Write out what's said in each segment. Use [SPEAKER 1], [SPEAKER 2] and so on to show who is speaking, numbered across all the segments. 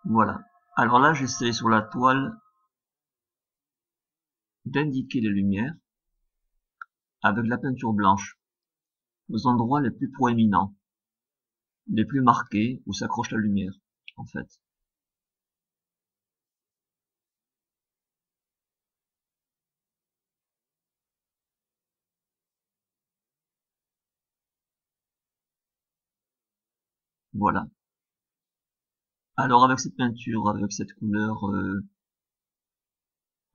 [SPEAKER 1] Voilà. Alors là, j'essaie sur la toile d'indiquer les lumières avec la peinture blanche aux endroits les plus proéminents, les plus marqués où s'accroche la lumière, en fait. Voilà. Alors avec cette peinture, avec cette couleur,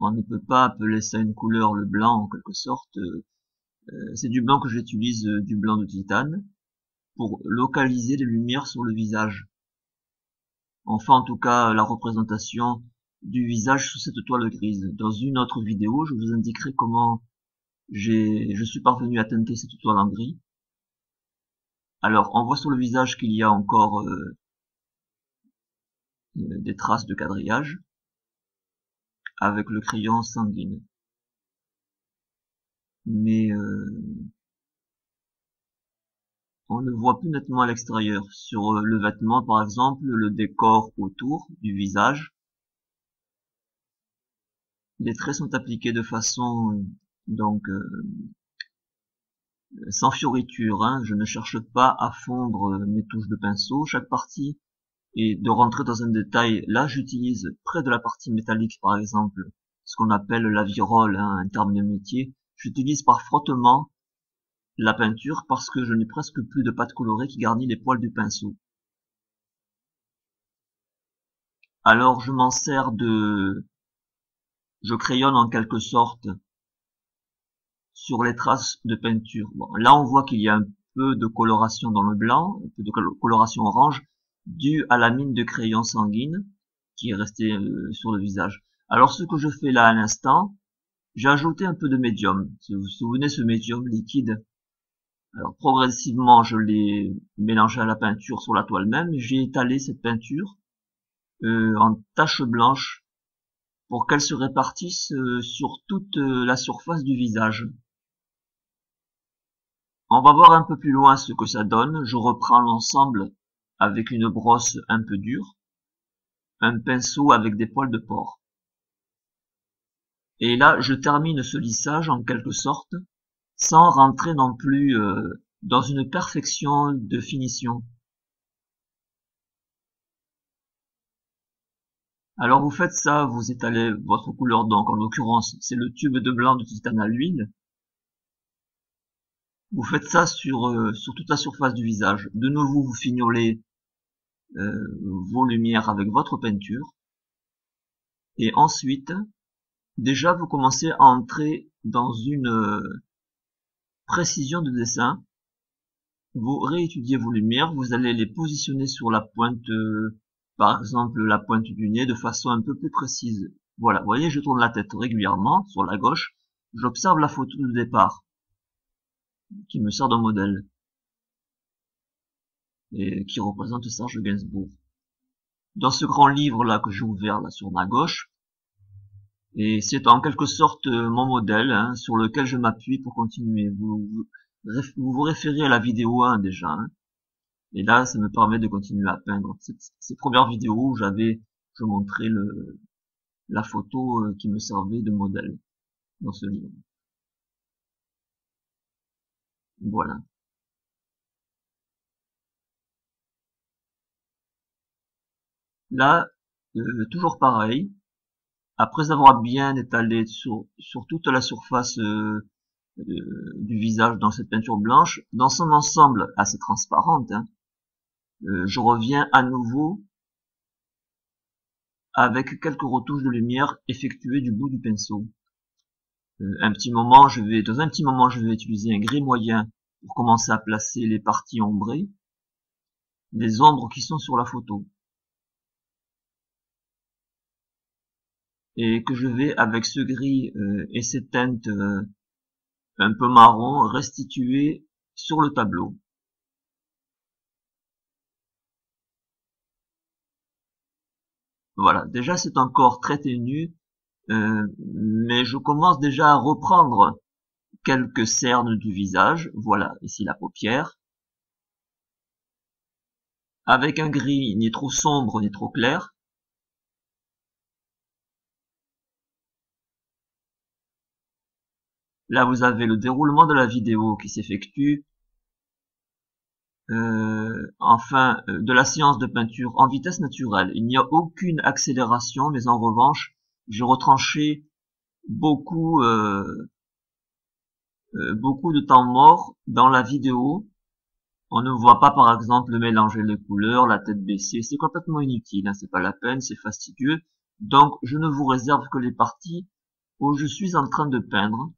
[SPEAKER 1] on ne peut pas appeler ça une couleur le blanc en quelque sorte. C'est du blanc que j'utilise, du blanc de titane, pour localiser les lumières sur le visage. Enfin, en tout cas, la représentation du visage sous cette toile grise. Dans une autre vidéo, je vous indiquerai comment je suis parvenu à teinter cette toile en gris. Alors, on voit sur le visage qu'il y a encore des traces de quadrillage avec le crayon sanguine. Mais on le voit plus nettement à l'extérieur. Sur le vêtement, par exemple, le décor autour du visage, les traits sont appliqués de façon donc sans fioriture, hein. Je ne cherche pas à fondre mes touches de pinceau, chaque partie, et de rentrer dans un détail. Là, j'utilise près de la partie métallique, par exemple, ce qu'on appelle la virole, hein, un terme de métier. J'utilise par frottement la peinture parce que je n'ai presque plus de pâte colorée qui garnit les poils du pinceau. Alors, je m'en sers je crayonne en quelque sorte sur les traces de peinture. Bon, là, on voit qu'il y a un peu de coloration dans le blanc, un peu de coloration orange, due à la mine de crayon sanguine qui est restée sur le visage. Alors, ce que je fais là à l'instant, j'ai ajouté un peu de médium. Si vous vous souvenez, ce médium liquide, alors progressivement, je l'ai mélangé à la peinture sur la toile même. J'ai étalé cette peinture en taches blanches pour qu'elle se répartisse sur toute la surface du visage. On va voir un peu plus loin ce que ça donne. Je reprends l'ensemble avec une brosse un peu dure, un pinceau avec des poils de porc. Et là, je termine ce lissage en quelque sorte, sans rentrer non plus dans une perfection de finition. Alors vous faites ça, vous étalez votre couleur, donc en l'occurrence c'est le tube de blanc de titane à l'huile. Vous faites ça sur toute la surface du visage. De nouveau, vous fignolez vos lumières avec votre peinture. Et ensuite, déjà vous commencez à entrer dans une précision de dessin. Vous réétudiez vos lumières, vous allez les positionner sur la pointe, par exemple la pointe du nez, de façon un peu plus précise. Voilà, vous voyez, je tourne la tête régulièrement sur la gauche, j'observe la photo de départ, qui me sert de modèle, et qui représente Serge Gainsbourg. Dans ce grand livre là que j'ai ouvert là sur ma gauche, et c'est en quelque sorte mon modèle, hein, sur lequel je m'appuie pour continuer. Vous référez à la vidéo 1 déjà, hein. Et là, ça me permet de continuer à peindre. Ces premières vidéos où je montrais la photo qui me servait de modèle dans ce livre. Voilà. Là, toujours pareil. Après avoir bien étalé sur toute la surface du visage dans cette peinture blanche, dans son ensemble assez transparente, hein, je reviens à nouveau avec quelques retouches de lumière effectuées du bout du pinceau. Dans un petit moment, je vais utiliser un gris moyen pour commencer à placer les parties ombrées, les ombres qui sont sur la photo. Et que je vais, avec ce gris et ces teintes un peu marron, restituer sur le tableau. Voilà, déjà c'est encore très ténu, mais je commence déjà à reprendre quelques cernes du visage. Voilà, ici la paupière, avec un gris ni trop sombre ni trop clair, Là, vous avez le déroulement de la vidéo qui s'effectue, de la séance de peinture en vitesse naturelle. Il n'y a aucune accélération, mais en revanche, j'ai retranché beaucoup, beaucoup de temps mort dans la vidéo. On ne voit pas, par exemple, le mélanger les couleurs, la tête baissée. C'est complètement inutile, hein, c'est pas la peine, c'est fastidieux. Donc, je ne vous réserve que les parties où je suis en train de peindre,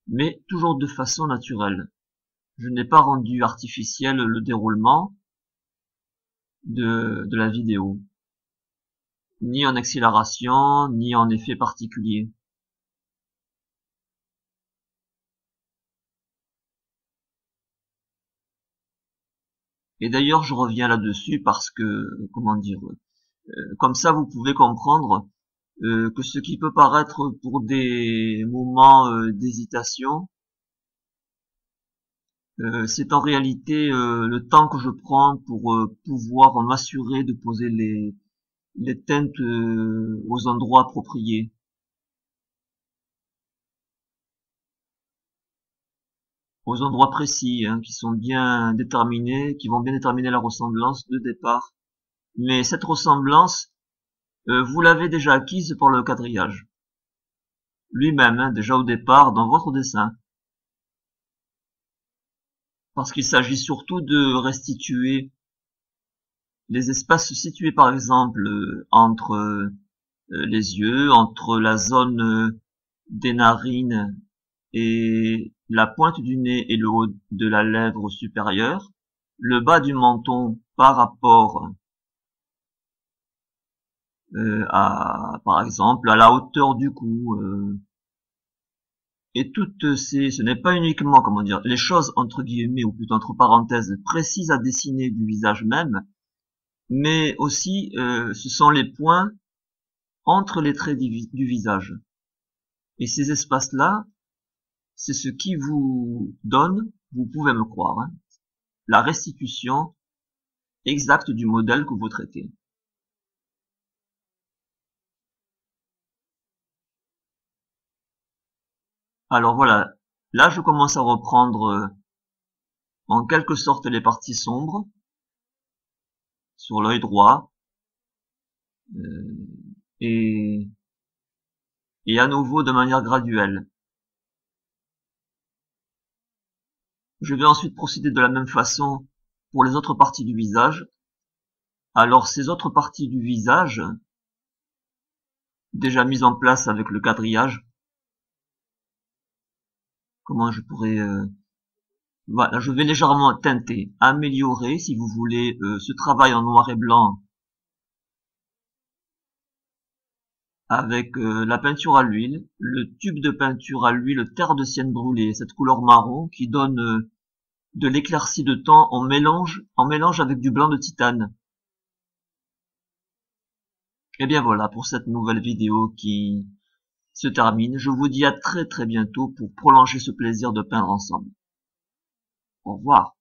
[SPEAKER 1] mais toujours de façon naturelle. Je n'ai pas rendu artificiel le déroulement de la vidéo, ni en accélération, ni en effet particulier. Et d'ailleurs, je reviens là-dessus parce que, comment dire, comme ça vous pouvez comprendre que ce qui peut paraître pour des moments d'hésitation, c'est en réalité le temps que je prends pour pouvoir m'assurer de poser les teintes aux endroits appropriés. Aux endroits précis, hein, qui sont bien déterminés, qui vont bien déterminer la ressemblance de départ. Mais cette ressemblance, vous l'avez déjà acquise par le quadrillage lui-même, hein, déjà au départ dans votre dessin. Parce qu'il s'agit surtout de restituer les espaces situés par exemple entre les yeux, entre la zone des narines et la pointe du nez et le haut de la lèvre supérieure, le bas du menton par rapport par exemple, à la hauteur du cou. Et toutes ce n'est pas uniquement, comment dire, les choses entre guillemets ou plutôt entre parenthèses précises à dessiner du visage même, mais aussi ce sont les points entre les traits du visage. Et ces espaces-là, c'est ce qui vous donne, vous pouvez me croire, hein, la restitution exacte du modèle que vous traitez. Alors voilà, là je commence à reprendre en quelque sorte les parties sombres sur l'œil droit et à nouveau de manière graduelle. Je vais ensuite procéder de la même façon pour les autres parties du visage. Alors ces autres parties du visage, déjà mises en place avec le quadrillage, comment je pourrais... voilà, je vais légèrement teinter, améliorer, si vous voulez, ce travail en noir et blanc avec la peinture à l'huile, le tube de peinture à l'huile terre de sienne brûlée, cette couleur marron qui donne de l'éclaircie de temps en mélange avec du blanc de titane. Et bien voilà pour cette nouvelle vidéo qui se termine. Je vous dis à très bientôt pour prolonger ce plaisir de peindre ensemble. Au revoir.